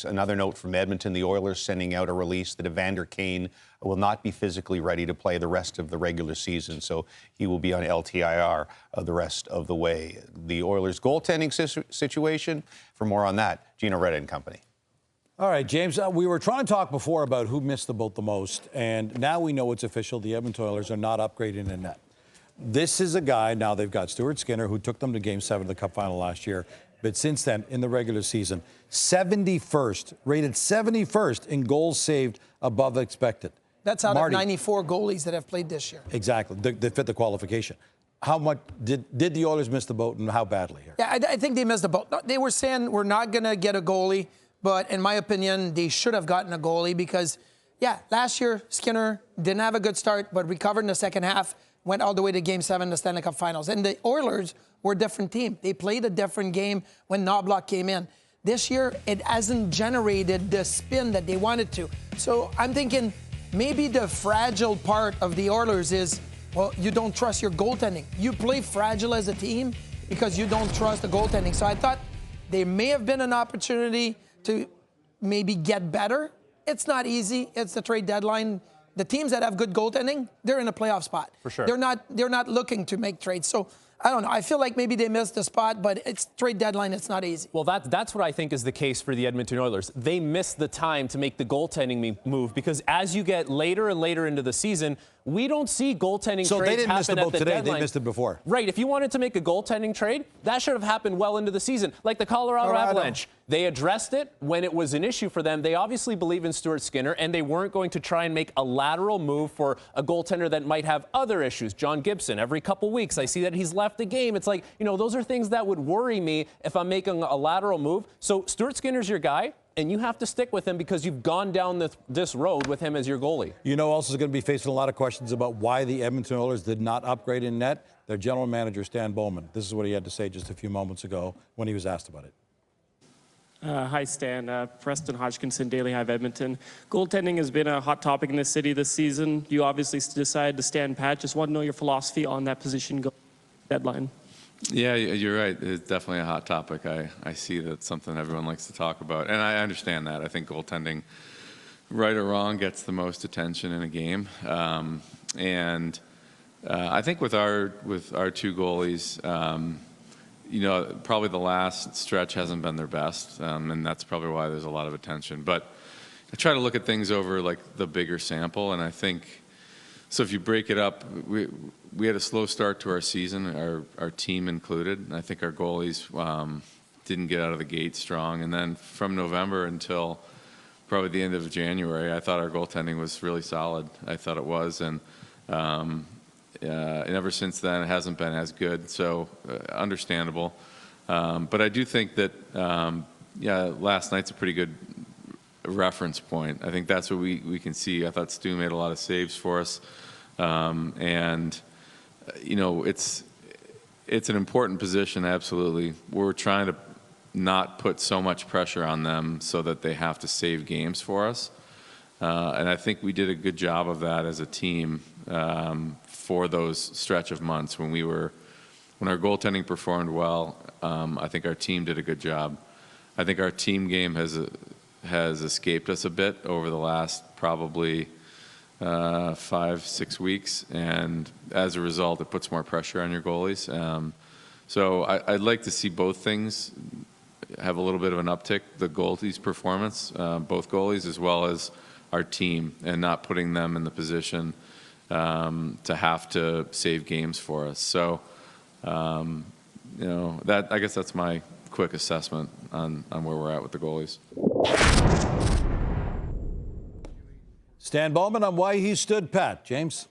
Another note from Edmonton, the Oilers sending out a release that Evander Kane will not be physically ready to play the rest of the regular season, so he will be on LTIR the rest of the way. The Oilers' goaltending situation, for more on that, Gino Reda and company. All right, James, we were trying to talk before about who missed the boat the most, and now we know it's official. The Edmonton Oilers are not upgrading in net. This is a guy, now they've got Stuart Skinner, who took them to Game 7 of the Cup final last year. But since then, in the regular season, 71st, rated 71st in goals saved above expected. That's out Marty, of 94 goalies that have played this year. Exactly, that fit the qualification. How much did the Oilers miss the boat, and how badly here? Yeah, I think they missed the boat. They were saying we're not going to get a goalie, but in my opinion, they should have gotten a goalie because, yeah, last year Skinner didn't have a good start, but recovered in the second half, went all the way to Game 7 of the Stanley Cup Finals. And the Oilers were a different team. They played a different game when Knobloch came in. This year, it hasn't generated the spin that they wanted to. So I'm thinking maybe the fragile part of the Oilers is, well, you don't trust your goaltending. You play fragile as a team because you don't trust the goaltending. So I thought there may have been an opportunity to maybe get better. It's not easy. It's the trade deadline. The teams that have good goaltending, they're in a playoff spot. For sure. They're not looking to make trades. So I don't know. I feel like maybe they missed the spot, but it's trade deadline. It's not easy. Well, that's what I think is the case for the Edmonton Oilers. They missed the time to make the goaltending move because as you get later and later into the season, we don't see goaltending so trades they didn't happen miss the at boat the today. deadline. They missed it before. Right. If you wanted to make a goaltending trade, that should have happened well into the season. Like the Colorado Avalanche. They addressed it when it was an issue for them. They obviously believe in Stuart Skinner, and they weren't going to try and make a lateral move for a goaltender that might have other issues. John Gibson, every couple weeks, I see that he's left the game. It's like, those are things that would worry me if I'm making a lateral move. So Stuart Skinner's your guy, and you have to stick with him because you've gone down this road with him as your goalie. Also is going to be facing a lot of questions about why the Edmonton Oilers did not upgrade in net. Their general manager, Stan Bowman. This is what he had to say just a few moments ago when he was asked about it. Hi, Stan. Preston Hodgkinson, Daily Hive, Edmonton. Goaltending has been a hot topic in the city this season. You obviously decided to stand pat. Just want to know your philosophy on that position deadline. Yeah, you're right. It's definitely a hot topic. I see that's something everyone likes to talk about, and I understand that. I think goaltending, right or wrong, gets the most attention in a game. I think with our two goalies, probably the last stretch hasn't been their best, and that's probably why there's a lot of attention. But I try to look at things over like the bigger sample, and I think so. If you break it up, we had a slow start to our season, our team included. And I think our goalies didn't get out of the gate strong, and then from November until probably the end of January, I thought our goaltending was really solid. I thought it was, and ever since then, it hasn't been as good, so understandable. But I do think that, last night's a pretty good reference point. I think that's what we can see. I thought Stu made a lot of saves for us. It's an important position, absolutely. We're trying to not put so much pressure on them so that they have to save games for us. And I think we did a good job of that as a team for those stretch of months when our goaltending performed well. I think our team did a good job. I think our team game has escaped us a bit over the last probably 5-6 weeks, and as a result, it puts more pressure on your goalies. So I'd like to see both things have a little bit of an uptick, the goalies' performance, both goalies as well as our team, and not putting them in the position to have to save games for us. So, I guess that's my quick assessment on where we're at with the goalies. Stan Bowman on why he stood pat. James?